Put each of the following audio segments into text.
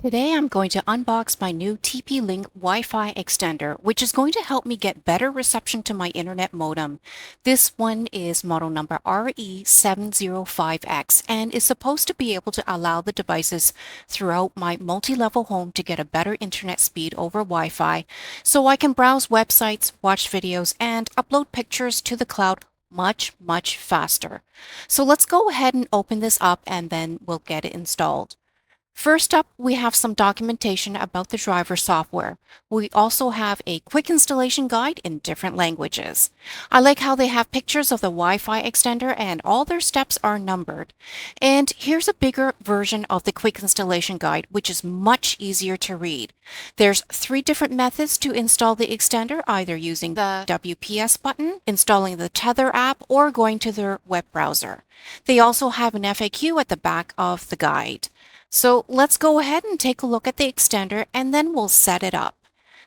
Today I'm going to unbox my new TP-Link Wi-Fi extender, which is going to help me get better reception to my internet modem. This one is model number RE705x and is supposed to be able to allow the devices throughout my multi-level home to get a better internet speed over Wi-Fi, so I can browse websites, watch videos, and upload pictures to the cloud much faster. So let's go ahead and open this up and then we'll get it installed. First up, we have some documentation about the driver software. We also have a quick installation guide in different languages. I like how they have pictures of the Wi-Fi extender and all their steps are numbered. And here's a bigger version of the quick installation guide, which is much easier to read. There's 3 different methods to install the extender, either using the WPS button, installing the Tether app, or going to their web browser. They also have an FAQ at the back of the guide. So let's go ahead and take a look at the extender and then we'll set it up.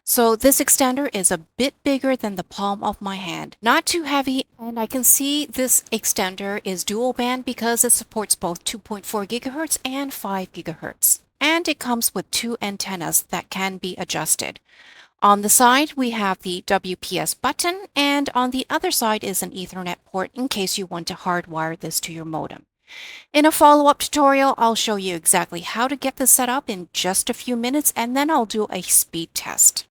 So this extender is a bit bigger than the palm of my hand, not too heavy, and I can see this extender is dual band because it supports both 2.4 gigahertz and 5 gigahertz. And it comes with 2 antennas that can be adjusted. On the side, we have the WPS button, and on the other side is an Ethernet port in case you want to hardwire this to your modem. In a follow-up tutorial, I'll show you exactly how to get this set up in just a few minutes, and then I'll do a speed test.